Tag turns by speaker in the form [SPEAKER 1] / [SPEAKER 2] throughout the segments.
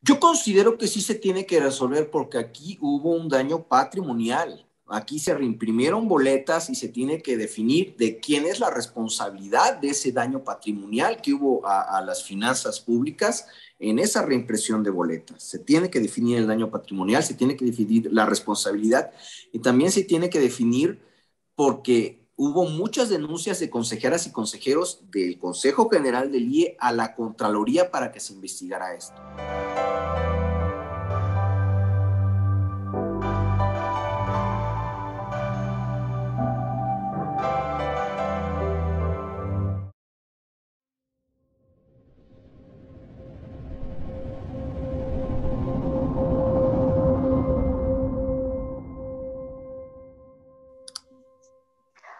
[SPEAKER 1] Yo considero que sí se tiene que resolver porque aquí hubo un daño patrimonial. Aquí se reimprimieron boletas y se tiene que definir de quién es la responsabilidad de ese daño patrimonial que hubo a las finanzas públicas en esa reimpresión de boletas. Se tiene que definir el daño patrimonial, se tiene que definir la responsabilidad y también se tiene que definir porque hubo muchas denuncias de consejeras y consejeros del Consejo General del IE a la Contraloría para que se investigara esto.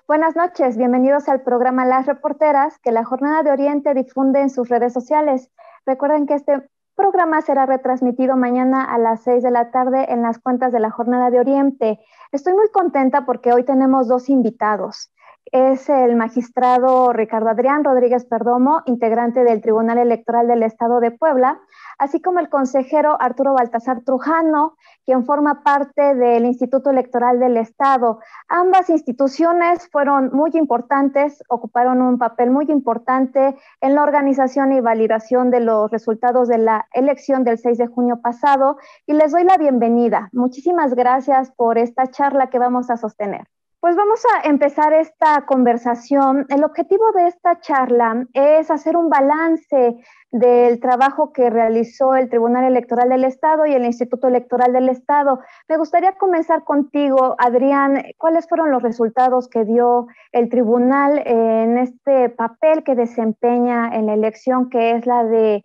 [SPEAKER 2] Buenas noches, bienvenidos al programa Las Reporteras, que la Jornada de Oriente difunde en sus redes sociales. Recuerden que este programa será retransmitido mañana a las 6 de la tarde en las cuentas de la Jornada de Oriente. Estoy muy contenta porque hoy tenemos dos invitados. Es el magistrado Ricardo Adrián Rodríguez Perdomo, integrante del Tribunal Electoral del Estado de Puebla, así como el consejero Arturo Baltasar Trujano, quien forma parte del Instituto Electoral del Estado. Ambas instituciones fueron muy importantes, ocuparon un papel muy importante en la organización y validación de los resultados de la elección del 6 de junio pasado y les doy la bienvenida. Muchísimas gracias por esta charla que vamos a sostener. Pues vamos a empezar esta conversación. El objetivo de esta charla es hacer un balance del trabajo que realizó el Tribunal Electoral del Estado y el Instituto Electoral del Estado. Me gustaría comenzar contigo, Adrián. ¿Cuáles fueron los resultados que dio el Tribunal en este papel que desempeña en la elección, que es la de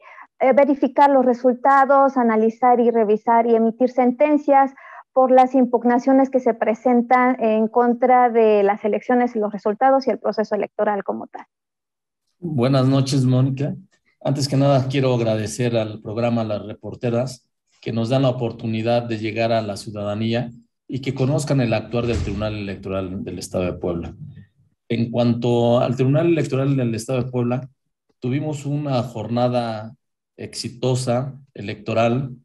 [SPEAKER 2] verificar los resultados, analizar y revisar y emitir sentencias por las impugnaciones que se presentan en contra de las elecciones y los resultados y el proceso electoral como tal?
[SPEAKER 3] Buenas noches, Mónica. Antes que nada, quiero agradecer al programa Las Reporteras que nos dan la oportunidad de llegar a la ciudadanía y que conozcan el actuar del Tribunal Electoral del Estado de Puebla. En cuanto al Tribunal Electoral del Estado de Puebla, tuvimos una jornada exitosa electoral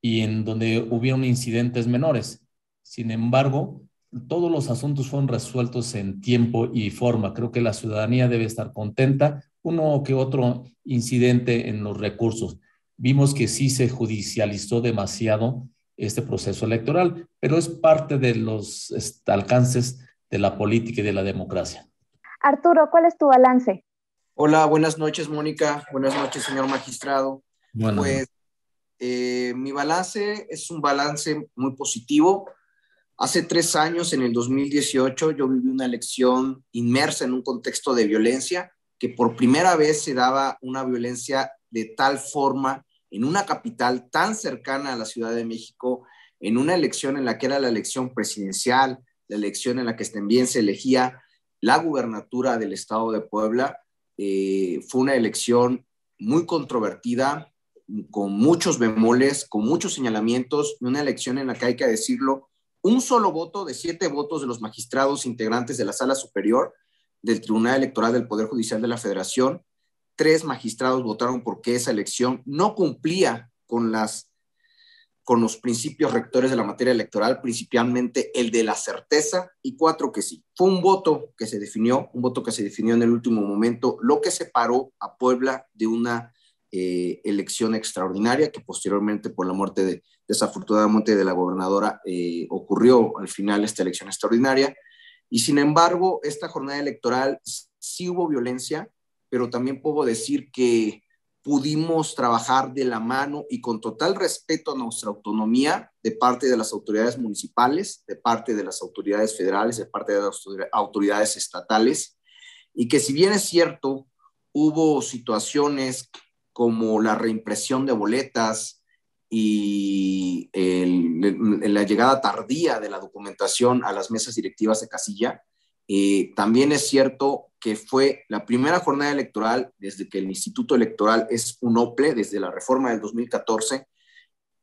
[SPEAKER 3] y en donde hubieron incidentes menores. Sin embargo, todos los asuntos fueron resueltos en tiempo y forma. Creo que la ciudadanía debe estar contenta. Uno que otro incidente en los recursos. Vimos que sí se judicializó demasiado este proceso electoral, pero es parte de los alcances de la política y de la democracia.
[SPEAKER 2] Arturo, ¿cuál es tu balance?
[SPEAKER 1] Hola, buenas noches, Mónica. Buenas noches, señor magistrado.
[SPEAKER 3] Bueno.
[SPEAKER 1] Pues mi balance es un balance muy positivo. Hace 3 años, en el 2018, yo viví una elección inmersa en un contexto de violencia, que por primera vez se daba una violencia de tal forma en una capital tan cercana a la Ciudad de México, en una elección en la que era la elección presidencial, la elección en la que también se elegía la gubernatura del Estado de Puebla. Fue una elección muy controvertida, con muchos bemoles, con muchos señalamientos, una elección en la que hay que decirlo, un solo voto de 7 votos de los magistrados integrantes de la Sala Superior del Tribunal Electoral del Poder Judicial de la Federación. 3 magistrados votaron porque esa elección no cumplía con los principios rectores de la materia electoral, principalmente el de la certeza, y 4 que sí. Fue un voto que se definió en el último momento, lo que separó a Puebla de una elección extraordinaria que posteriormente, por la muerte desafortunadamente de la gobernadora, ocurrió al final esta elección extraordinaria. Y sin embargo, esta jornada electoral sí hubo violencia, pero también puedo decir que pudimos trabajar de la mano y con total respeto a nuestra autonomía de parte de las autoridades municipales, de parte de las autoridades federales, de parte de las autoridades estatales, y que si bien es cierto, hubo situaciones como la reimpresión de boletas y la llegada tardía de la documentación a las mesas directivas de casilla, también es cierto que fue la primera jornada electoral desde que el Instituto Electoral es un OPLE, desde la reforma del 2014,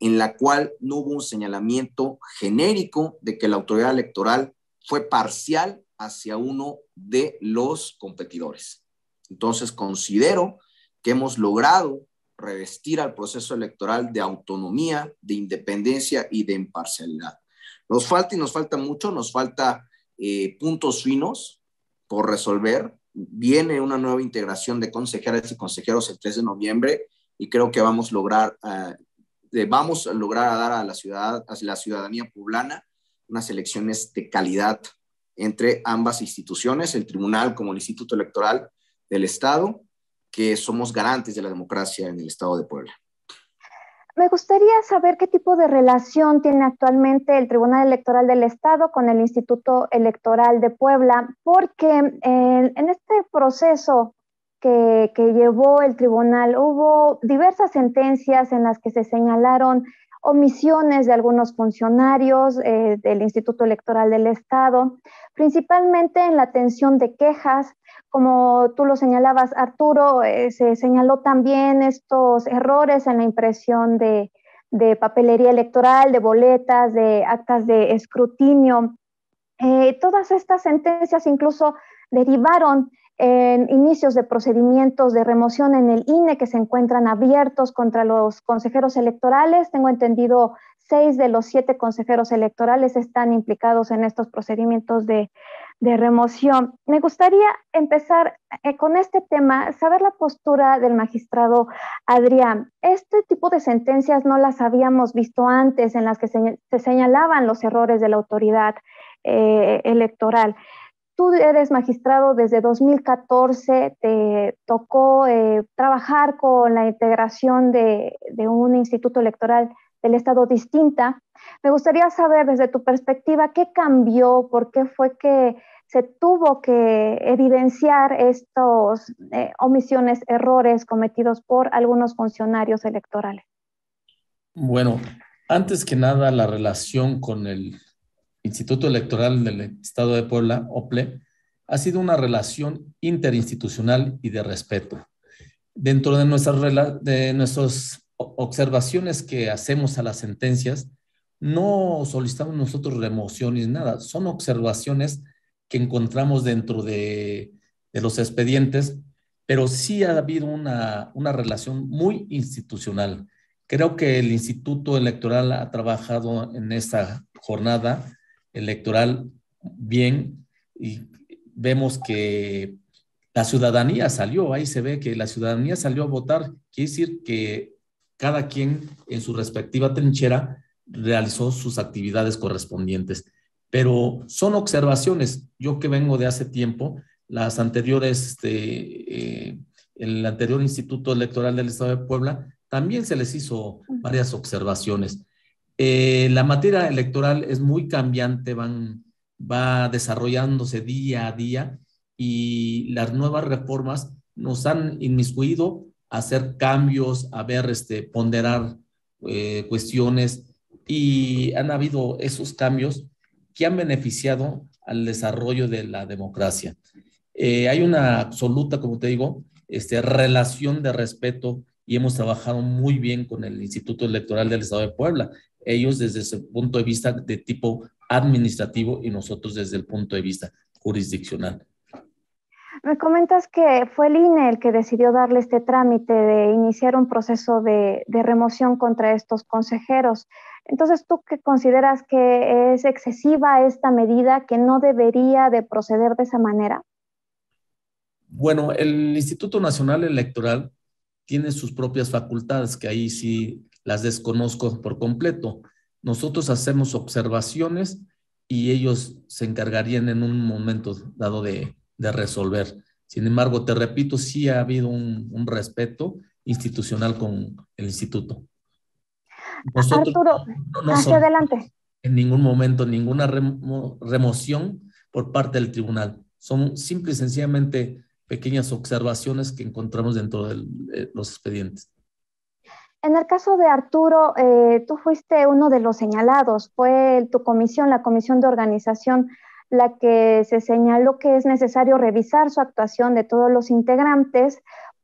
[SPEAKER 1] en la cual no hubo un señalamiento genérico de que la autoridad electoral fue parcial hacia uno de los competidores. Entonces considero que hemos logrado revestir al proceso electoral de autonomía, de independencia y de imparcialidad. Nos falta mucho, nos falta puntos finos por resolver. Viene una nueva integración de consejeras y consejeros el 3 de noviembre y creo que vamos a lograr dar a la ciudadanía poblana unas elecciones de calidad entre ambas instituciones, el tribunal como el Instituto Electoral del Estado, que somos garantes de la democracia en el Estado de Puebla.
[SPEAKER 2] Me gustaría saber qué tipo de relación tiene actualmente el Tribunal Electoral del Estado con el Instituto Electoral de Puebla, porque en este proceso que llevó el tribunal hubo diversas sentencias en las que se señalaron omisiones de algunos funcionarios del Instituto Electoral del Estado, principalmente en la atención de quejas. Como tú lo señalabas, Arturo, se señaló también estos errores en la impresión de papelería electoral, de boletas, de actas de escrutinio. Todas estas sentencias incluso derivaron en inicios de procedimientos de remoción en el INE que se encuentran abiertos contra los consejeros electorales. Tengo entendido 6 de los 7 consejeros electorales están implicados en estos procedimientos de remoción. Me gustaría empezar con este tema, saber la postura del magistrado Adrián. Este tipo de sentencias no las habíamos visto antes, en las que se señalaban los errores de la autoridad electoral. Tú eres magistrado desde 2014, te tocó trabajar con la integración de un instituto electoral del Estado distinta. Me gustaría saber desde tu perspectiva qué cambió, por qué fue que se tuvo que evidenciar estos omisiones, errores cometidos por algunos funcionarios electorales.
[SPEAKER 3] Bueno, antes que nada, la relación con el Instituto Electoral del Estado de Puebla, OPLE, ha sido una relación interinstitucional y de respeto. Dentro de nuestras observaciones que hacemos a las sentencias, no solicitamos nosotros remociones, nada, son observaciones que encontramos dentro de los expedientes, pero sí ha habido una relación muy institucional. Creo que el Instituto Electoral ha trabajado en esta jornada electoral bien y vemos que la ciudadanía salió, ahí se ve que la ciudadanía salió a votar, quiere decir que cada quien en su respectiva trinchera realizó sus actividades correspondientes. Pero son observaciones. Yo que vengo de hace tiempo, las anteriores, el anterior Instituto Electoral del Estado de Puebla, también se les hizo varias observaciones. La materia electoral es muy cambiante, va desarrollándose día a día y las nuevas reformas nos han inmiscuido a hacer cambios, a ver, ponderar cuestiones y han habido esos cambios que han beneficiado al desarrollo de la democracia. Hay una absoluta, como te digo, relación de respeto y hemos trabajado muy bien con el Instituto Electoral del Estado de Puebla. Ellos desde ese punto de vista de tipo administrativo y nosotros desde el punto de vista jurisdiccional.
[SPEAKER 2] Me comentas que fue el INE el que decidió darle este trámite de iniciar un proceso de remoción contra estos consejeros. Entonces, ¿tú qué consideras que es excesiva esta medida, que no debería de proceder de esa manera?
[SPEAKER 3] Bueno, el Instituto Nacional Electoral tiene sus propias facultades, que ahí sí las desconozco por completo. Nosotros hacemos observaciones y ellos se encargarían en un momento dado de resolver. Sin embargo, te repito, sí ha habido un respeto institucional con el instituto. Nosotros
[SPEAKER 2] Arturo,
[SPEAKER 3] no
[SPEAKER 2] hacia adelante.
[SPEAKER 3] En ningún momento ninguna remoción por parte del tribunal. Son simple y sencillamente pequeñas observaciones que encontramos dentro de los expedientes.
[SPEAKER 2] En el caso de Arturo, tú fuiste uno de los señalados. Fue tu comisión, la comisión de organización, la que se señaló que es necesario revisar su actuación de todos los integrantes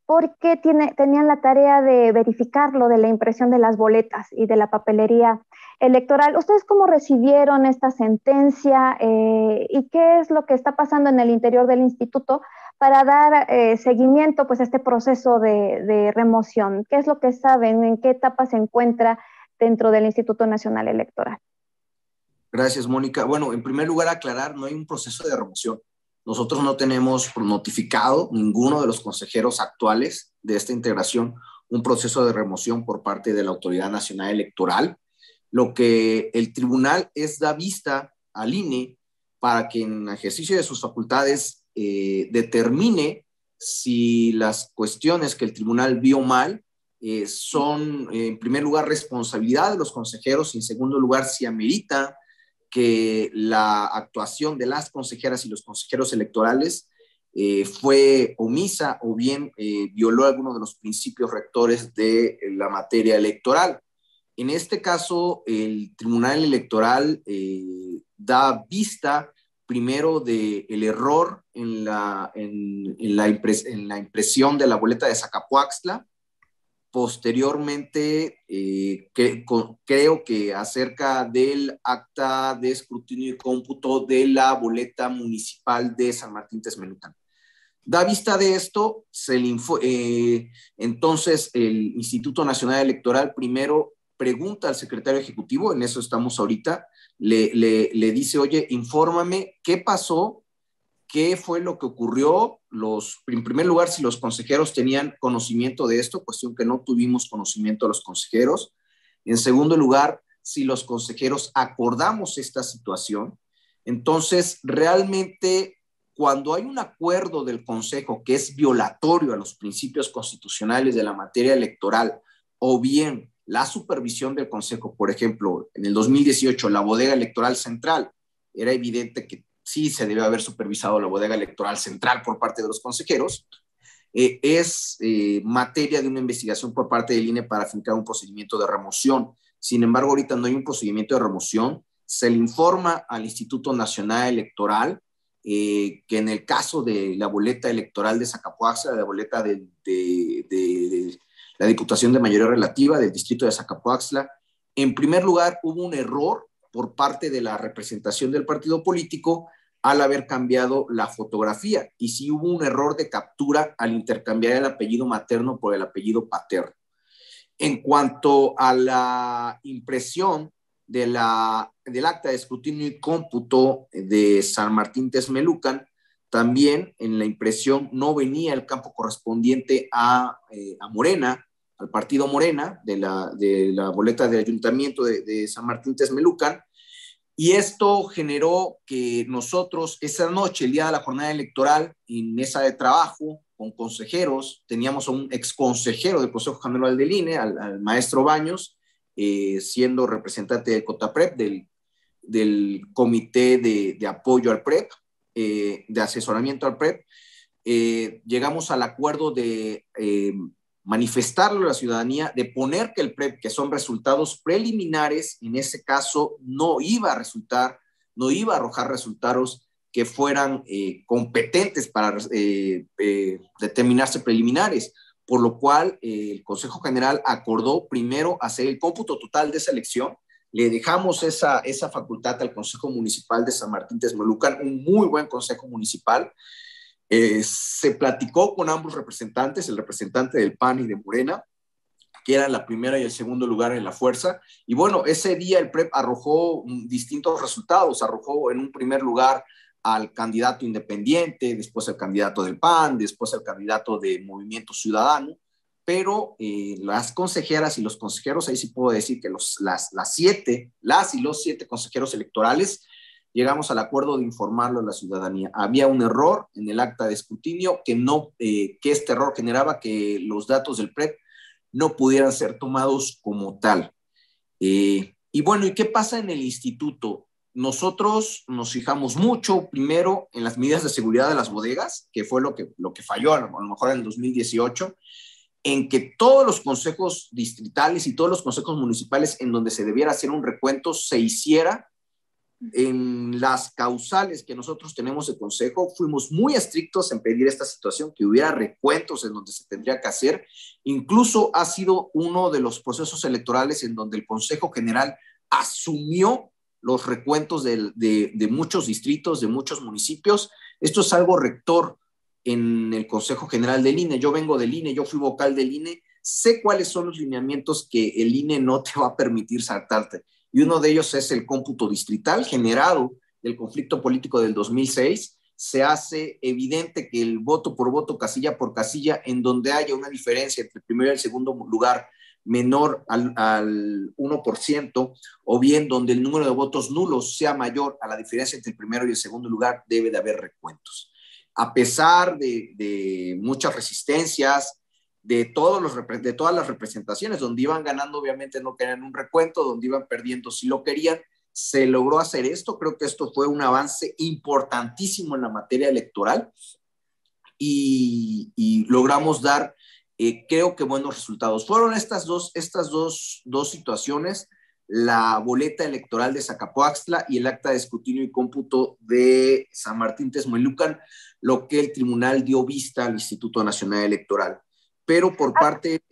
[SPEAKER 2] porque tenían la tarea de verificar lo de la impresión de las boletas y de la papelería electoral. ¿Ustedes cómo recibieron esta sentencia y qué es lo que está pasando en el interior del instituto para dar seguimiento pues, a este proceso de remoción. ¿Qué es lo que saben? ¿En qué etapa se encuentra dentro del Instituto Nacional Electoral?
[SPEAKER 1] Gracias, Mónica. Bueno, en primer lugar, aclarar, no hay un proceso de remoción. Nosotros no tenemos notificado ninguno de los consejeros actuales de esta integración un proceso de remoción por parte de la Autoridad Nacional Electoral. Lo que el tribunal da vista al INE para que en ejercicio de sus facultades determine si las cuestiones que el tribunal vio mal son, en primer lugar, responsabilidad de los consejeros y, en segundo lugar, si amerita que la actuación de las consejeras y los consejeros electorales fue omisa o bien violó algunos de los principios rectores de la materia electoral. En este caso, el Tribunal Electoral da vista primero del error en la impresión de la boleta de Zacapuaxtla. Posteriormente, creo que acerca del acta de escrutinio y cómputo de la boleta municipal de San Martín Texmelucan. Da vista de esto, entonces el Instituto Nacional Electoral primero pregunta al secretario ejecutivo, en eso estamos ahorita, le dice, oye, infórmame qué pasó, qué fue lo que ocurrió, en primer lugar, si los consejeros tenían conocimiento de esto, cuestión que no tuvimos conocimiento de los consejeros. En segundo lugar, si los consejeros acordamos esta situación. Entonces, realmente, cuando hay un acuerdo del Consejo que es violatorio a los principios constitucionales de la materia electoral, o bien la supervisión del Consejo, por ejemplo, en el 2018, la bodega electoral central, era evidente que sí se debe haber supervisado la bodega electoral central por parte de los consejeros, es materia de una investigación por parte del INE para afincar un procedimiento de remoción. Sin embargo, ahorita no hay un procedimiento de remoción. Se le informa al Instituto Nacional Electoral que en el caso de la boleta electoral de Zacapuaxtla, la boleta de la Diputación de Mayoría Relativa del Distrito de Zacapuaxtla, en primer lugar hubo un error por parte de la representación del partido político al haber cambiado la fotografía, y sí hubo un error de captura al intercambiar el apellido materno por el apellido paterno. En cuanto a la impresión del acta de escrutinio y cómputo de San Martín Texmelucan, también en la impresión no venía el campo correspondiente a Morena, al partido Morena, de la boleta de ayuntamiento de San Martín Texmelucan, y esto generó que nosotros esa noche, el día de la jornada electoral, en mesa de trabajo con consejeros, teníamos a un exconsejero del Consejo General del INE, al maestro Baños, siendo representante del COTAPREP, del Comité de Apoyo al PREP, de asesoramiento al PREP. Llegamos al acuerdo de manifestarlo a la ciudadanía, de poner que el PREP, que son resultados preliminares, en ese caso no iba a arrojar resultados que fueran competentes para determinarse preliminares, por lo cual el Consejo General acordó primero hacer el cómputo total de esa elección. Le dejamos esa facultad al Consejo Municipal de San Martín Texmelucan, un muy buen consejo municipal. Se platicó con ambos representantes, el representante del PAN y de Morena, que eran la primera y el segundo lugar en la fuerza, y bueno, ese día el PREP arrojó distintos resultados, arrojó en un primer lugar al candidato independiente, después al candidato del PAN, después al candidato de Movimiento Ciudadano, pero las consejeras y los consejeros, ahí sí puedo decir que las y los 7 consejeros electorales llegamos al acuerdo de informarlo a la ciudadanía. Había un error en el acta de escrutinio que este error generaba que los datos del PREP no pudieran ser tomados como tal. Y bueno, ¿y qué pasa en el instituto? Nosotros nos fijamos mucho primero en las medidas de seguridad de las bodegas, que fue lo que falló a lo mejor en el 2018, en que todos los consejos distritales y todos los consejos municipales en donde se debiera hacer un recuento se hiciera. En las causales que nosotros tenemos de consejo, fuimos muy estrictos en pedir esta situación, que hubiera recuentos en donde se tendría que hacer. Incluso ha sido uno de los procesos electorales en donde el Consejo General asumió los recuentos de muchos distritos, de muchos municipios. Esto es algo rector en el Consejo General del INE. Yo vengo del INE, yo fui vocal del INE, sé cuáles son los lineamientos que el INE no te va a permitir saltarte. Y uno de ellos es el cómputo distrital generado del conflicto político del 2006. Se hace evidente que el voto por voto, casilla por casilla, en donde haya una diferencia entre el primero y el segundo lugar menor al 1%, o bien donde el número de votos nulos sea mayor a la diferencia entre el primero y el segundo lugar, debe de haber recuentos. A pesar de muchas resistencias, de todas las representaciones, donde iban ganando, obviamente no querían un recuento, donde iban perdiendo si lo querían, se logró hacer esto. Creo que esto fue un avance importantísimo en la materia electoral y logramos dar, creo que buenos resultados. Fueron estas dos situaciones, la boleta electoral de Zacapoaxtla y el acta de escrutinio y cómputo de San Martín Texmelucan, lo que el tribunal dio vista al Instituto Nacional Electoral. Pero por parte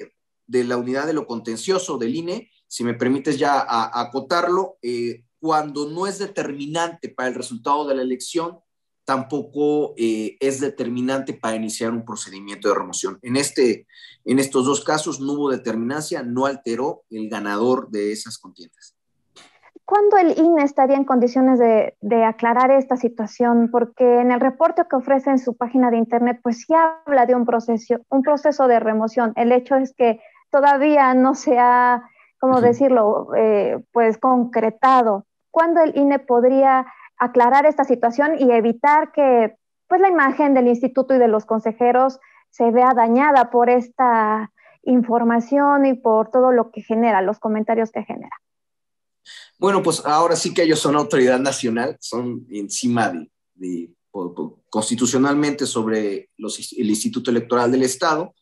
[SPEAKER 1] de la unidad de lo contencioso del INE, si me permites ya acotarlo, cuando no es determinante para el resultado de la elección, tampoco es determinante para iniciar un procedimiento de remoción. En estos dos casos no hubo determinancia, no alteró el ganador de esas contiendas.
[SPEAKER 2] ¿Cuándo el INE estaría en condiciones de aclarar esta situación? Porque en el reporte que ofrece en su página de internet, pues sí habla de un proceso de remoción. El hecho es que todavía no se ha, ¿cómo decirlo?, pues concretado. ¿Cuándo el INE podría aclarar esta situación y evitar que pues la imagen del instituto y de los consejeros se vea dañada por esta información y por todo lo que genera, los comentarios que genera?
[SPEAKER 1] Bueno, pues ahora sí que ellos son autoridad nacional, son encima constitucionalmente sobre el Instituto Electoral del Estado.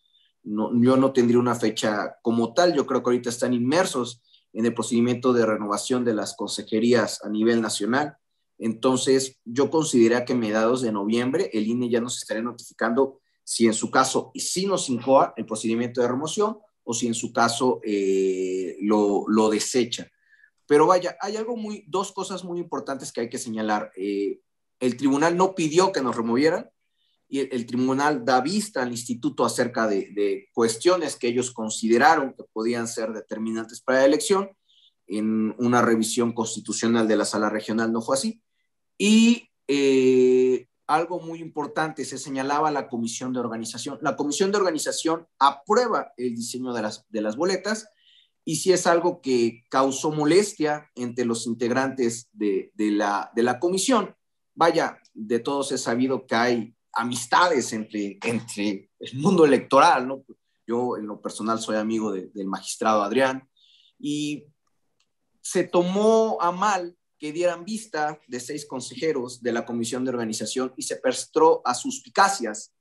[SPEAKER 1] No, yo no tendría una fecha como tal. Yo creo que ahorita están inmersos en el procedimiento de renovación de las consejerías a nivel nacional. Entonces, yo considero que a mediados de noviembre el INE ya nos estaría notificando si en su caso sí nos incoa el procedimiento de remoción o si en su caso lo desecha. Pero vaya, hay dos cosas muy importantes que hay que señalar. El tribunal no pidió que nos removieran y el tribunal da vista al instituto acerca de cuestiones que ellos consideraron que podían ser determinantes para la elección. En una revisión constitucional de la Sala Regional no fue así. Y algo muy importante, se señalaba la comisión de organización. La comisión de organización aprueba el diseño de las boletas, y si es algo que causó molestia entre los integrantes de la comisión. Vaya, de todos es sabido que hay amistades entre el mundo electoral, ¿no? Yo en lo personal soy amigo del magistrado Adrián, y se tomó a mal que dieran vista de 6 consejeros de la comisión de organización y se prestó a suspicacias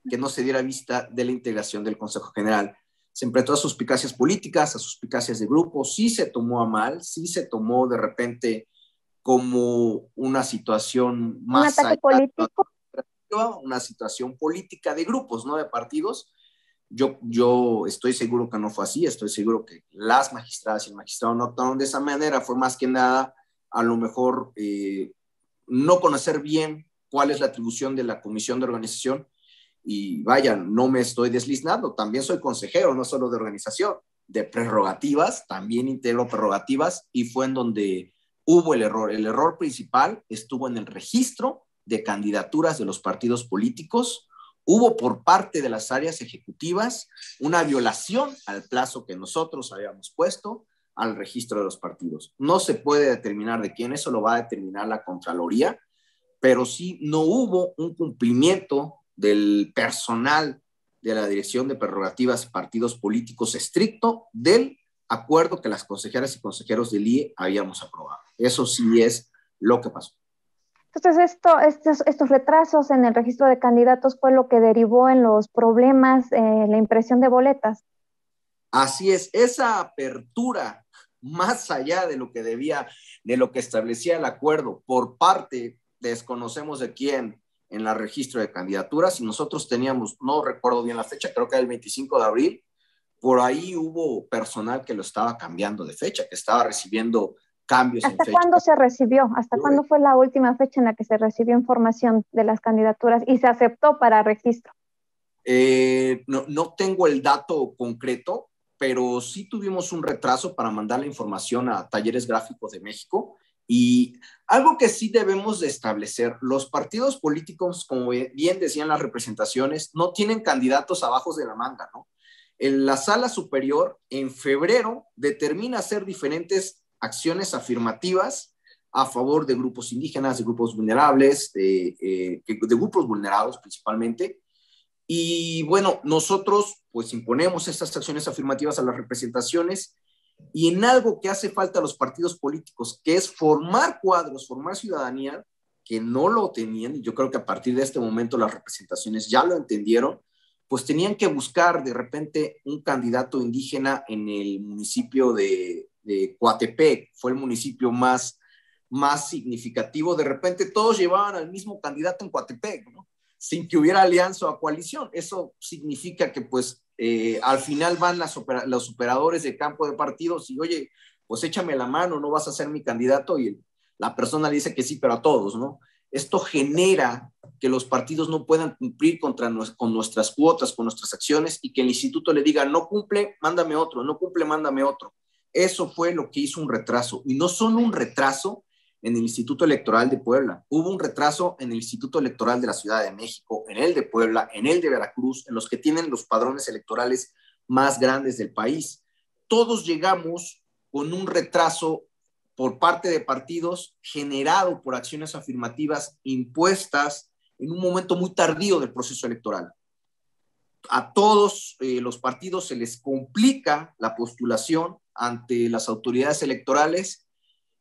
[SPEAKER 1] que no se diera vista de la integración del Consejo General. Se empezó a suspicacias políticas, a suspicacias de grupos, sí se tomó a mal, sí se tomó de repente como una situación más
[SPEAKER 2] ¿Un ataque político?
[SPEAKER 1] Una situación política de grupos, no de partidos. Yo estoy seguro que no fue así, estoy seguro que las magistradas y el magistrado no actuaron de esa manera. Fue más que nada, a lo mejor, no conocer bien cuál es la atribución de la comisión de organización. Y vaya, no me estoy deslizando, también soy consejero, no solo de organización, de prerrogativas, también integro prerrogativas, y fue en donde hubo el error. El error principal estuvo en el registro de candidaturas de los partidos políticos. Hubo por parte de las áreas ejecutivas una violación al plazo que nosotros habíamos puesto al registro de los partidos. No se puede determinar de quién, eso lo va a determinar la Contraloría, pero sí no hubo un cumplimiento del personal de la Dirección de Prerrogativas y Partidos Políticos estricto del acuerdo que las consejeras y consejeros del IE habíamos aprobado. Eso sí es lo que pasó.
[SPEAKER 2] Entonces, estos retrasos en el registro de candidatos fue lo que derivó en los problemas en la impresión de boletas.
[SPEAKER 1] Así es, esa apertura más allá de lo que establecía el acuerdo por parte, desconocemos de quién, en el registro de candidaturas, y nosotros teníamos, no recuerdo bien la fecha, creo que era el 25 de abril, por ahí hubo personal que lo estaba cambiando de fecha, que estaba recibiendo cambios en
[SPEAKER 2] ¿Hasta
[SPEAKER 1] fecha.
[SPEAKER 2] cuándo se recibió? ¿Hasta cuándo fue la última fecha en la que se recibió información de las candidaturas y se aceptó para registro?
[SPEAKER 1] No tengo el dato concreto, pero sí tuvimos un retraso para mandar la información a Talleres Gráficos de México. Y algo que sí debemos de establecer, los partidos políticos, como bien decían las representaciones, no tienen candidatos abajo de la manga, ¿no? En la sala superior, en febrero, determina hacer diferentes acciones afirmativas a favor de grupos indígenas, de grupos vulnerables, de grupos vulnerados principalmente. Y bueno, nosotros pues imponemos estas acciones afirmativas a las representaciones y en algo que hace falta a los partidos políticos, que es formar cuadros, formar ciudadanía, que no lo tenían, y yo creo que a partir de este momento las representaciones ya lo entendieron, pues tenían que buscar de repente un candidato indígena en el municipio de Coatepec, fue el municipio más significativo. De repente todos llevaban al mismo candidato en Coatepec, ¿no? Sin que hubiera alianza o coalición. Eso significa que pues al final van los operadores de campo de partidos y oye, pues échame la mano, no vas a ser mi candidato, y la persona le dice que sí, pero a todos, ¿no? Esto genera que los partidos no puedan cumplir con nuestras cuotas, con nuestras acciones, y que el instituto le diga, no cumple, mándame otro, no cumple, mándame otro. Eso fue lo que hizo un retraso, y no solo un retraso en el Instituto Electoral de Puebla, hubo un retraso en el Instituto Electoral de la Ciudad de México, en el de Puebla, en el de Veracruz, en los que tienen los padrones electorales más grandes del país. Todos llegamos con un retraso por parte de partidos generado por acciones afirmativas impuestas en un momento muy tardío del proceso electoral. A todos los partidos se les complica la postulación ante las autoridades electorales,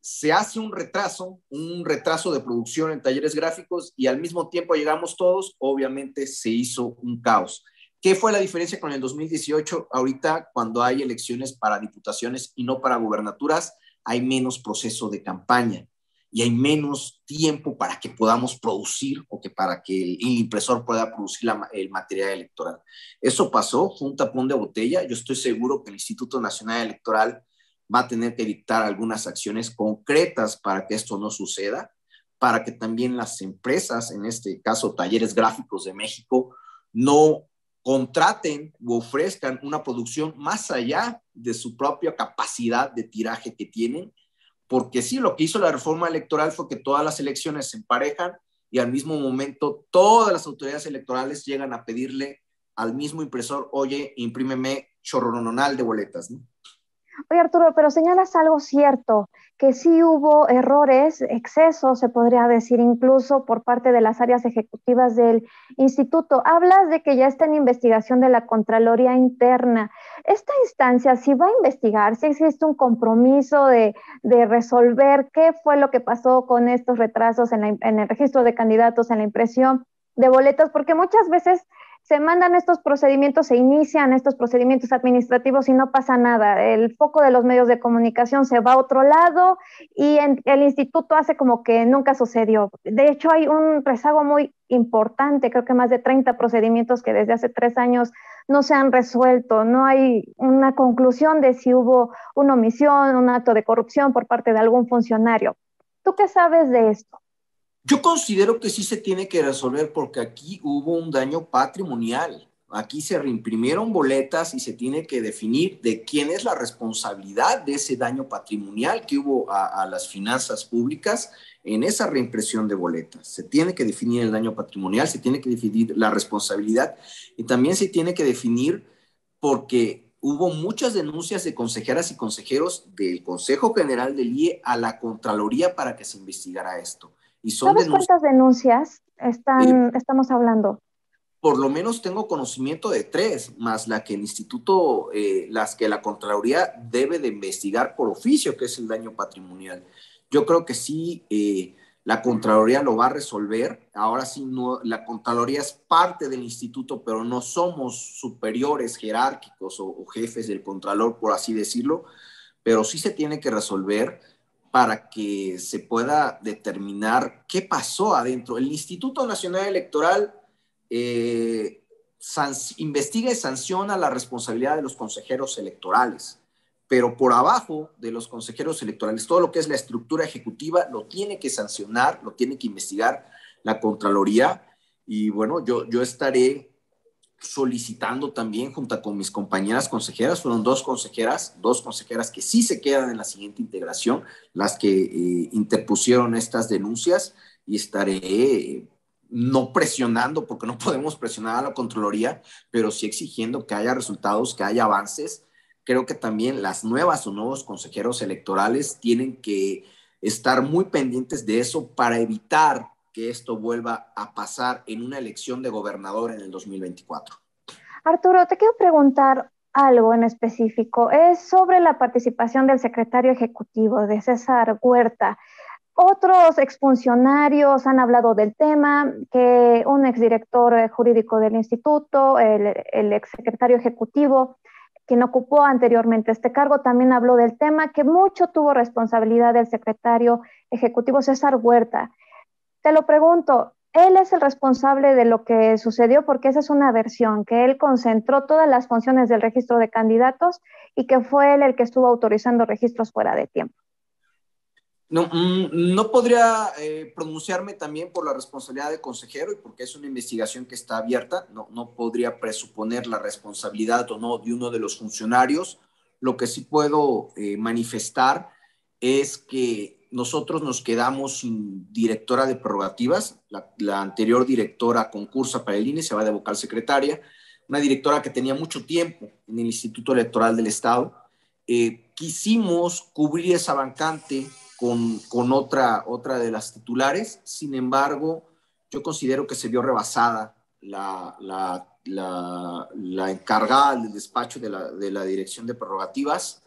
[SPEAKER 1] se hace un retraso de producción en Talleres Gráficos y al mismo tiempo llegamos todos, obviamente se hizo un caos. ¿Qué fue la diferencia con el 2018? Ahorita, cuando hay elecciones para diputaciones y no para gubernaturas, hay menos proceso de campaña y hay menos tiempo para que podamos producir o que para que el impresor pueda producir el material electoral. Eso pasó, fue un tapón de botella. Yo estoy seguro que el Instituto Nacional Electoral va a tener que dictar algunas acciones concretas para que esto no suceda, para que también las empresas, en este caso Talleres Gráficos de México, no contraten u ofrezcan una producción más allá de su propia capacidad de tiraje que tienen, porque sí, lo que hizo la reforma electoral fue que todas las elecciones se emparejan y al mismo momento todas las autoridades electorales llegan a pedirle al mismo impresor, oye, imprímeme chorrononal de boletas, ¿no?
[SPEAKER 2] Oye, Arturo, pero señalas algo cierto, que sí hubo errores, excesos, se podría decir, incluso por parte de las áreas ejecutivas del instituto. Hablas de que ya está en investigación de la Contraloría Interna. Esta instancia, si va a investigar, si existe un compromiso de resolver qué fue lo que pasó con estos retrasos en el registro de candidatos, en la impresión de boletos, porque muchas veces se mandan estos procedimientos, se inician estos procedimientos administrativos y no pasa nada. El foco de los medios de comunicación se va a otro lado y el instituto hace como que nunca sucedió. De hecho, hay un rezago muy importante, creo que más de 30 procedimientos que desde hace 3 años no se han resuelto. No hay una conclusión de si hubo una omisión, un acto de corrupción por parte de algún funcionario. ¿Tú qué sabes de esto?
[SPEAKER 1] Yo considero que sí se tiene que resolver porque aquí hubo un daño patrimonial. Aquí se reimprimieron boletas y se tiene que definir de quién es la responsabilidad de ese daño patrimonial que hubo a las finanzas públicas en esa reimpresión de boletas. Se tiene que definir el daño patrimonial, se tiene que definir la responsabilidad y también se tiene que definir porque hubo muchas denuncias de consejeras y consejeros del Consejo General del IE a la Contraloría para que se investigara esto. Y son
[SPEAKER 2] ¿Sabes cuántas denuncias estamos hablando?
[SPEAKER 1] Por lo menos tengo conocimiento de 3, más la que el instituto, las que la Contraloría debe de investigar por oficio, que es el daño patrimonial. Yo creo que sí, la Contraloría lo va a resolver. Ahora sí, no, la Contraloría es parte del instituto, pero no somos superiores jerárquicos o jefes del Contralor, por así decirlo, pero sí se tiene que resolver para que se pueda determinar qué pasó adentro. El Instituto Nacional Electoral investiga y sanciona la responsabilidad de los consejeros electorales, pero por abajo de los consejeros electorales, todo lo que es la estructura ejecutiva lo tiene que sancionar, lo tiene que investigar la Contraloría. Y bueno, yo estaré solicitando también junto con mis compañeras consejeras, fueron dos consejeras que sí se quedan en la siguiente integración, las que interpusieron estas denuncias, y estaré no presionando, porque no podemos presionar a la Contraloría, pero sí exigiendo que haya resultados, que haya avances. Creo que también las nuevas o nuevos consejeros electorales tienen que estar muy pendientes de eso para evitar que esto vuelva a pasar en una elección de gobernador en el 2024.
[SPEAKER 2] Arturo, te quiero preguntar algo en específico. Es sobre la participación del secretario ejecutivo, de César Huerta. Otros exfuncionarios han hablado del tema, que un exdirector jurídico del instituto, el exsecretario ejecutivo, quien ocupó anteriormente este cargo, también habló del tema, que mucho tuvo responsabilidad del secretario ejecutivo César Huerta. Te lo pregunto, ¿él es el responsable de lo que sucedió? Porque esa es una versión, que él concentró todas las funciones del registro de candidatos y que fue él el que estuvo autorizando registros fuera de tiempo.
[SPEAKER 1] No podría pronunciarme también por la responsabilidad del consejero, y porque es una investigación que está abierta. No podría presuponer la responsabilidad o no de uno de los funcionarios. Lo que sí puedo manifestar es que nosotros nos quedamos sin directora de prerrogativas. La anterior directora concursa para el INE, se va de vocal secretaria, una directora que tenía mucho tiempo en el Instituto Electoral del Estado. Quisimos cubrir esa vacante con otra de las titulares. Sin embargo, yo considero que se vio rebasada la encargada del despacho de la dirección de prerrogativas.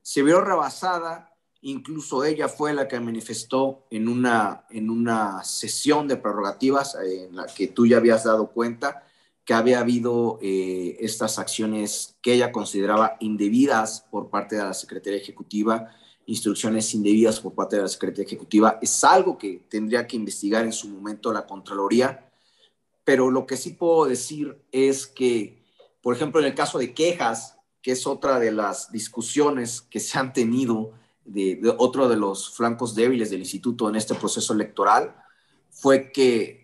[SPEAKER 1] Se vio rebasada, incluso ella fue la que manifestó en una sesión de prerrogativas en la que tú ya habías dado cuenta que había habido estas acciones que ella consideraba indebidas por parte de la Secretaría Ejecutiva, instrucciones indebidas por parte de la Secretaría Ejecutiva. Es algo que tendría que investigar en su momento la Contraloría, pero lo que sí puedo decir es que, por ejemplo, en el caso de quejas, que es otra de las discusiones que se han tenido, de otro de los flancos débiles del instituto en este proceso electoral, fue que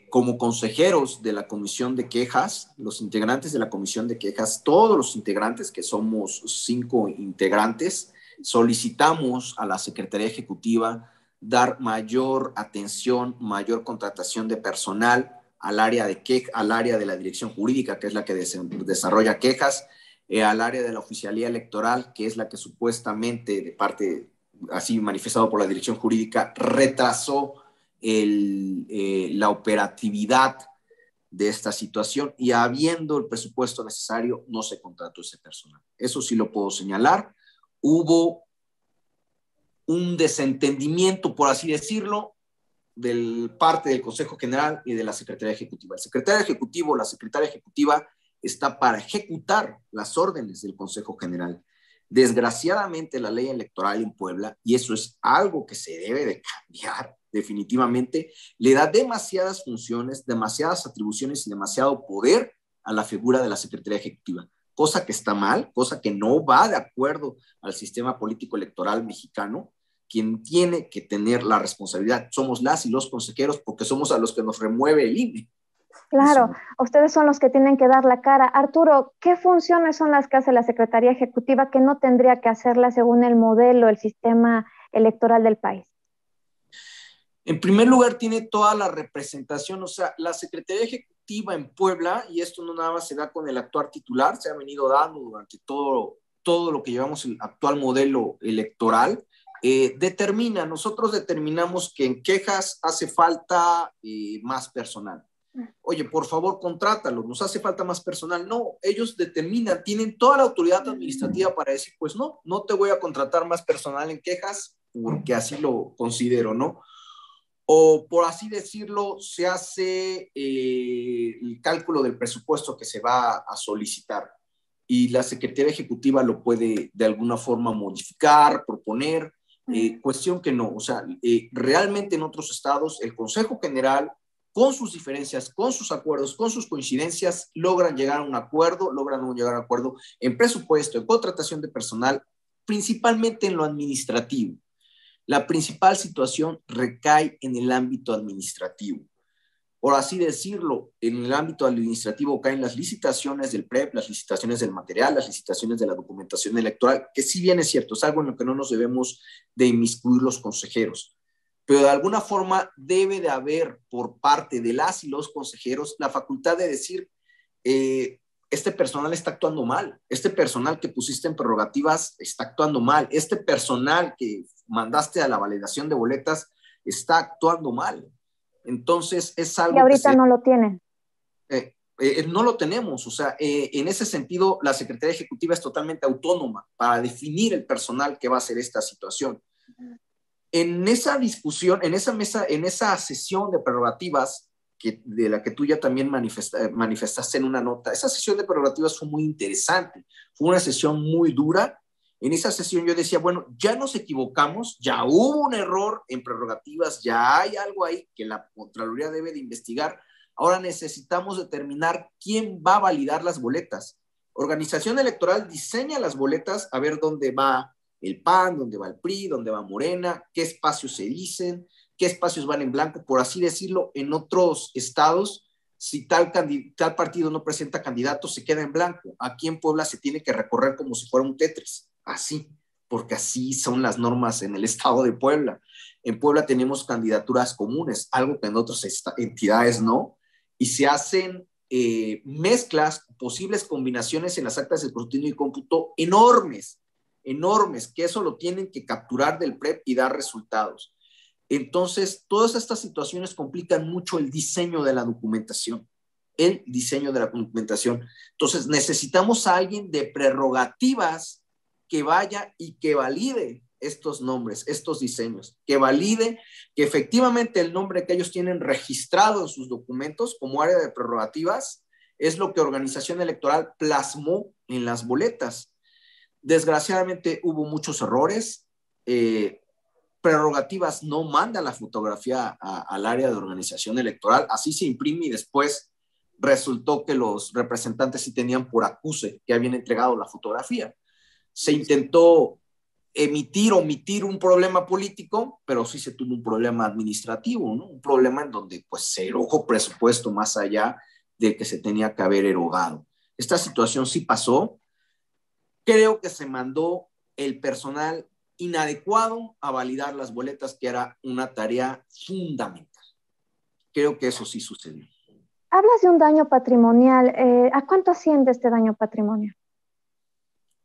[SPEAKER 1] como consejeros de la comisión de quejas, los integrantes de la comisión de quejas, todos los integrantes, que somos 5 integrantes, solicitamos a la Secretaría Ejecutiva dar mayor atención, mayor contratación de personal al área de la dirección jurídica, que es la que desarrolla quejas, al área de la oficialía electoral, que es la que supuestamente, de parte así manifestado por la dirección jurídica, retrasó la operatividad de esta situación, y habiendo el presupuesto necesario, no se contrató ese personal. Eso sí lo puedo señalar. Hubo un desentendimiento, por así decirlo, de parte del Consejo General y de la Secretaría Ejecutiva. El secretario ejecutivo, la secretaria ejecutiva, está para ejecutar las órdenes del Consejo General. Desgraciadamente, la ley electoral en Puebla, y eso es algo que se debe de cambiar definitivamente, le da demasiadas funciones, demasiadas atribuciones y demasiado poder a la figura de la Secretaría Ejecutiva, cosa que está mal, cosa que no va de acuerdo al sistema político electoral mexicano. Quien tiene que tener la responsabilidad somos las y los consejeros, porque somos a los que nos remueve el INE.
[SPEAKER 2] Claro, ustedes son los que tienen que dar la cara. Arturo, ¿qué funciones son las que hace la Secretaría Ejecutiva que no tendría que hacerla según el modelo, el sistema electoral del país?
[SPEAKER 1] En primer lugar, tiene toda la representación, o sea, la Secretaría Ejecutiva en Puebla, y esto no nada más se da con el actual titular, se ha venido dando durante todo lo que llevamos el actual modelo electoral. Nosotros determinamos que en quejas hace falta más personal. Oye, por favor, contrátalo, nos hace falta más personal. No, ellos determinan, tienen toda la autoridad administrativa para decir, pues no te voy a contratar más personal en quejas porque así lo considero, ¿no? O por así decirlo, se hace el cálculo del presupuesto que se va a solicitar, y la Secretaría Ejecutiva lo puede de alguna forma modificar, proponer. Cuestión que no, o sea, realmente en otros estados el Consejo General con sus diferencias, con sus acuerdos, con sus coincidencias, logran llegar a un acuerdo, en presupuesto, en contratación de personal, principalmente en lo administrativo. La principal situación recae en el ámbito administrativo. Por así decirlo, en el ámbito administrativo caen las licitaciones del PREP, las licitaciones del material, las licitaciones de la documentación electoral, que si bien es cierto, es algo en lo que no nos debemos de inmiscuir los consejeros, pero de alguna forma debe de haber por parte de las y los consejeros la facultad de decir, este personal está actuando mal, este personal que pusiste en prerrogativas está actuando mal, este personal que mandaste a la validación de boletas está actuando mal. Entonces es algo
[SPEAKER 2] y ahorita no lo tienen.
[SPEAKER 1] No lo tenemos, o sea, en ese sentido la Secretaría Ejecutiva es totalmente autónoma para definir el personal que va a hacer esta situación. En esa discusión, en esa sesión de prerrogativas, de la que tú ya también manifestaste en una nota, esa sesión de prerrogativas fue muy interesante, fue una sesión muy dura. En esa sesión yo decía, bueno, ya nos equivocamos, ya hubo un error en prerrogativas, ya hay algo ahí que la Contraloría debe de investigar. Ahora necesitamos determinar quién va a validar las boletas. Organización Electoral diseña las boletas a ver dónde va el PAN, dónde va el PRI, dónde va Morena, qué espacios se dicen, qué espacios van en blanco, por así decirlo. En otros estados, si tal partido no presenta candidatos, se queda en blanco. Aquí en Puebla se tiene que recorrer como si fuera un Tetris, así, porque así son las normas en el estado de Puebla. En Puebla tenemos candidaturas comunes, algo que en otras entidades no, y se hacen mezclas, posibles combinaciones en las actas de escrutinio y cómputo enormes, que eso lo tienen que capturar del PREP y dar resultados. Entonces, todas estas situaciones complican mucho el diseño de la documentación. Entonces, necesitamos a alguien de prerrogativas que vaya y que valide estos nombres, estos diseños, que valide que efectivamente el nombre que ellos tienen registrado en sus documentos como área de prerrogativas es lo que Organización Electoral plasmó en las boletas. Desgraciadamente hubo muchos errores. Prerrogativas no manda la fotografía al área de Organización Electoral, así se imprime y después resultó que los representantes sí tenían por acuse que habían entregado la fotografía. Se intentó omitir un problema político, pero sí se tuvo un problema administrativo, ¿no? Un problema en donde pues se erogó presupuesto más allá de que se tenía que haber erogado. Esta situación sí pasó. Creo que se mandó el personal inadecuado a validar las boletas, que era una tarea fundamental. Creo que eso sí sucedió.
[SPEAKER 2] Hablas de un daño patrimonial. ¿A cuánto asciende este daño patrimonial?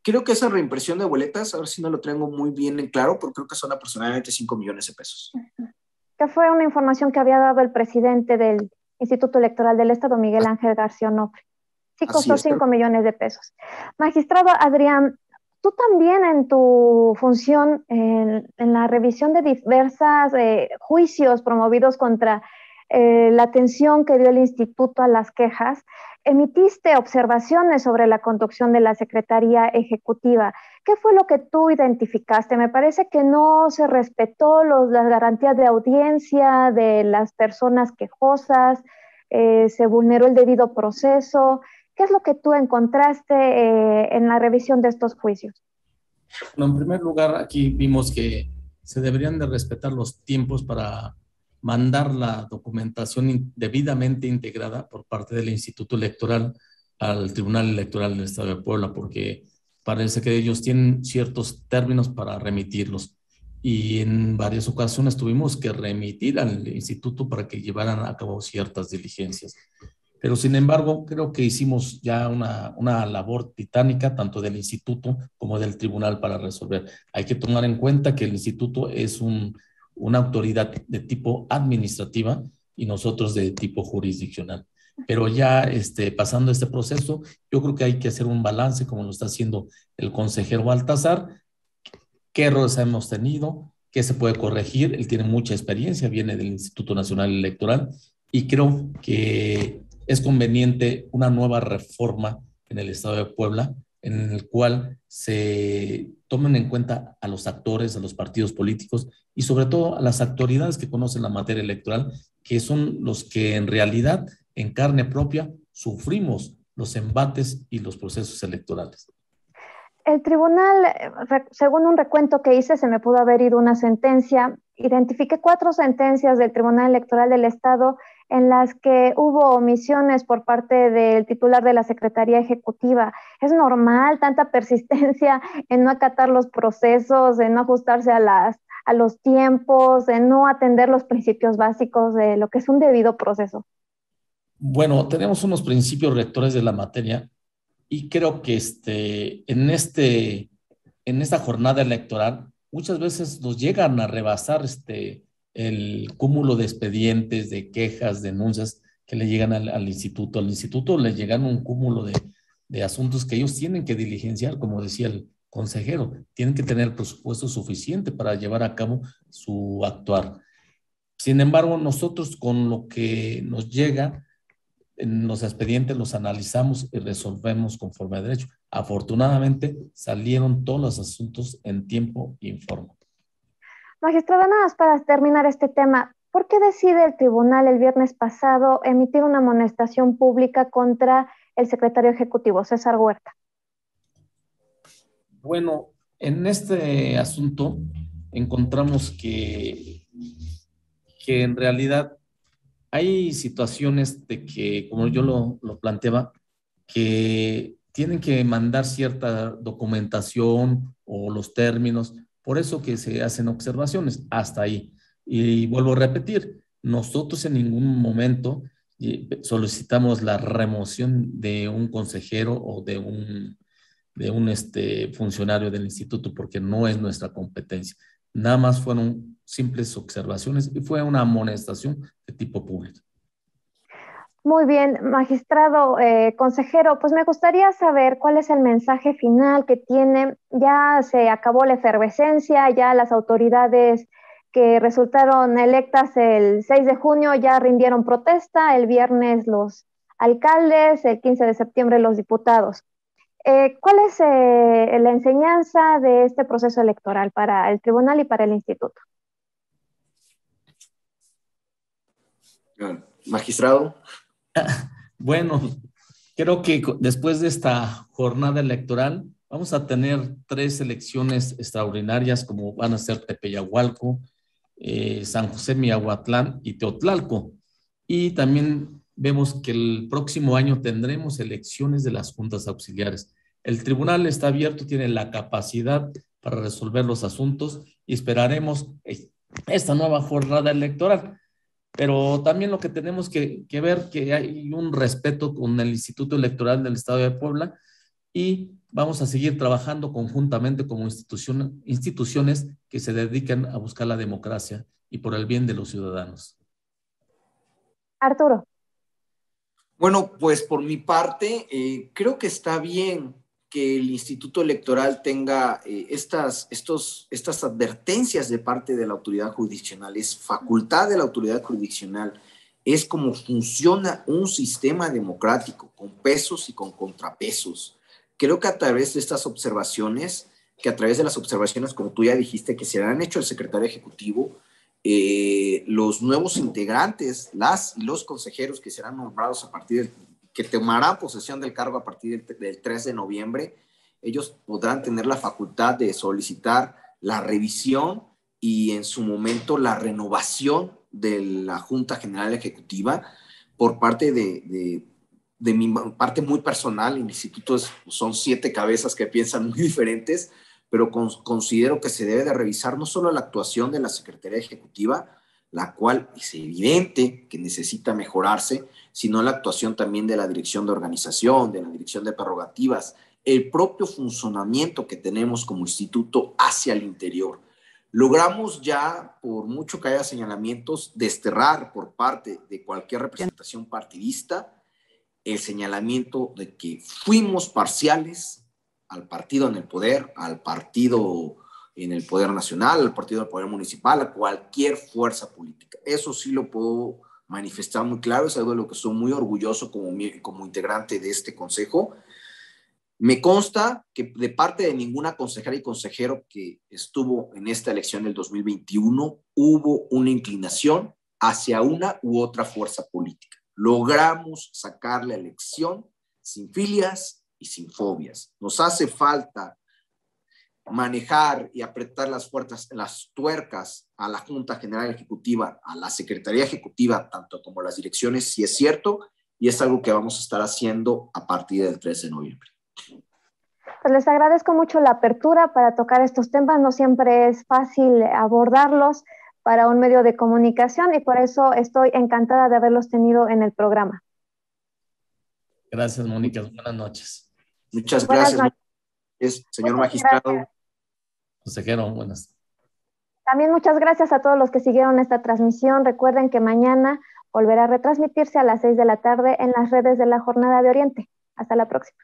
[SPEAKER 1] Creo que esa reimpresión de boletas, a ver si no lo tengo muy bien en claro, pero creo que son aproximadamente 5 millones de pesos.
[SPEAKER 2] Que fue una información que había dado el presidente del Instituto Electoral del Estado, Miguel Ángel García Onofre. Sí, costó 5 millones de pesos. Magistrado Adrián, tú también en tu función en la revisión de diversos juicios promovidos contra la atención que dio el instituto a las quejas, emitiste observaciones sobre la conducción de la Secretaría Ejecutiva. ¿Qué fue lo que tú identificaste? Me parece que no se respetó las garantías de audiencia de las personas quejosas, se vulneró el debido proceso. ¿Qué es lo que tú encontraste en la revisión de estos juicios?
[SPEAKER 3] Bueno, en primer lugar, aquí vimos que se deberían de respetar los tiempos para mandar la documentación debidamente integrada por parte del Instituto Electoral al Tribunal Electoral del Estado de Puebla, porque parece que ellos tienen ciertos términos para remitirlos. Y en varias ocasiones tuvimos que remitir al instituto para que llevaran a cabo ciertas diligencias. Pero sin embargo, creo que hicimos ya una labor titánica, tanto del instituto como del tribunal, para resolver. Hay que tomar en cuenta que el instituto es una autoridad de tipo administrativa y nosotros de tipo jurisdiccional. Pero ya pasando este proceso, yo creo que hay que hacer un balance, como lo está haciendo el consejero Baltasar. ¿Qué errores hemos tenido? ¿Qué se puede corregir? Él tiene mucha experiencia, viene del Instituto Nacional Electoral, y creo que es conveniente una nueva reforma en el Estado de Puebla en el cual se tomen en cuenta a los actores, a los partidos políticos y sobre todo a las autoridades que conocen la materia electoral, que son los que en realidad en carne propia sufrimos los embates y los procesos electorales.
[SPEAKER 2] El tribunal, según un recuento que hice, se me pudo haber ido una sentencia. Identifiqué 4 sentencias del Tribunal Electoral del Estado en las que hubo omisiones por parte del titular de la Secretaría Ejecutiva. ¿Es normal tanta persistencia en no acatar los procesos, en no ajustarse a los tiempos, en no atender los principios básicos de lo que es un debido proceso?
[SPEAKER 3] Bueno, tenemos unos principios rectores de la materia y creo que en esta jornada electoral muchas veces nos llegan a rebasar el cúmulo de expedientes, de quejas, denuncias que le llegan al instituto. Al instituto le llegan un cúmulo de asuntos que ellos tienen que diligenciar, como decía el consejero, tienen que tener presupuesto suficiente para llevar a cabo su actuar. Sin embargo, nosotros con lo que nos llega, en los expedientes los analizamos y resolvemos conforme a derecho. Afortunadamente salieron todos los asuntos en tiempo y en forma.
[SPEAKER 2] Magistrada, nada más para terminar este tema, ¿por qué decide el tribunal el viernes pasado emitir una amonestación pública contra el secretario ejecutivo, César Huerta?
[SPEAKER 3] Bueno, en este asunto encontramos que en realidad hay situaciones de que, como yo lo planteaba, que tienen que mandar cierta documentación o los términos, por eso que se hacen observaciones hasta ahí. Y vuelvo a repetir, nosotros en ningún momento solicitamos la remoción de un consejero o de un funcionario del instituto, porque no es nuestra competencia. Nada más fueron simples observaciones y fue una amonestación de tipo público.
[SPEAKER 2] Muy bien, magistrado, consejero, pues me gustaría saber cuál es el mensaje final que tiene. Ya se acabó la efervescencia, ya las autoridades que resultaron electas el 6 de junio ya rindieron protesta, el viernes los alcaldes, el 15 de septiembre los diputados. ¿Cuál es la enseñanza de este proceso electoral para el tribunal y para el instituto?
[SPEAKER 1] Magistrado.
[SPEAKER 3] Bueno, creo que después de esta jornada electoral vamos a tener 3 elecciones extraordinarias como van a ser Tepeyahualco, San José Miahuatlán y Teotlalco. Y también vemos que el próximo año tendremos elecciones de las juntas auxiliares. El tribunal está abierto, tiene la capacidad para resolver los asuntos y esperaremos esta nueva jornada electoral. Pero también lo que tenemos que ver que hay un respeto con el Instituto Electoral del Estado de Puebla y vamos a seguir trabajando conjuntamente como instituciones que se dedican a buscar la democracia y por el bien de los ciudadanos.
[SPEAKER 2] Arturo.
[SPEAKER 1] Bueno, pues por mi parte, creo que está bien que el Instituto Electoral tenga estas advertencias de parte de la autoridad jurisdiccional. Es facultad de la autoridad jurisdiccional. Es como funciona un sistema democrático, con pesos y con contrapesos. Creo que a través de estas observaciones, como tú ya dijiste, que se han hecho el secretario ejecutivo, los nuevos integrantes, las y los consejeros que serán nombrados que tomarán posesión del cargo a partir del 3 de noviembre, ellos podrán tener la facultad de solicitar la revisión y en su momento la renovación de la Junta General Ejecutiva. Por parte de mi parte muy personal, el instituto son 7 cabezas que piensan muy diferentes, pero considero que se debe de revisar no solo la actuación de la Secretaría Ejecutiva, la cual es evidente que necesita mejorarse, sino la actuación también de la Dirección de Organización, de la Dirección de Prerrogativas, el propio funcionamiento que tenemos como instituto hacia el interior. Logramos ya, por mucho que haya señalamientos, desterrar por parte de cualquier representación partidista el señalamiento de que fuimos parciales al partido en el poder, al partido en el poder nacional, al partido del poder municipal, a cualquier fuerza política. Eso sí lo puedo manifestar muy claro, es algo de lo que soy muy orgulloso como integrante de este consejo. Me consta que de parte de ninguna consejera y consejero que estuvo en esta elección del 2021 hubo una inclinación hacia una u otra fuerza política. Logramos sacar la elección sin filias y sin fobias. Nos hace falta manejar y apretar las tuercas a la Junta General Ejecutiva, a la Secretaría Ejecutiva, tanto como las direcciones, si es cierto, y es algo que vamos a estar haciendo a partir del 3 de noviembre.
[SPEAKER 2] Pues les agradezco mucho la apertura para tocar estos temas. No siempre es fácil abordarlos para un medio de comunicación y por eso estoy encantada de haberlos tenido en el programa.
[SPEAKER 3] Gracias, Mónica. Buenas noches.
[SPEAKER 1] Muchas gracias, señor magistrado.
[SPEAKER 2] Gracias.
[SPEAKER 3] Consejero, buenas.
[SPEAKER 2] También muchas gracias a todos los que siguieron esta transmisión. Recuerden que mañana volverá a retransmitirse a las 6 de la tarde en las redes de la Jornada de Oriente. Hasta la próxima.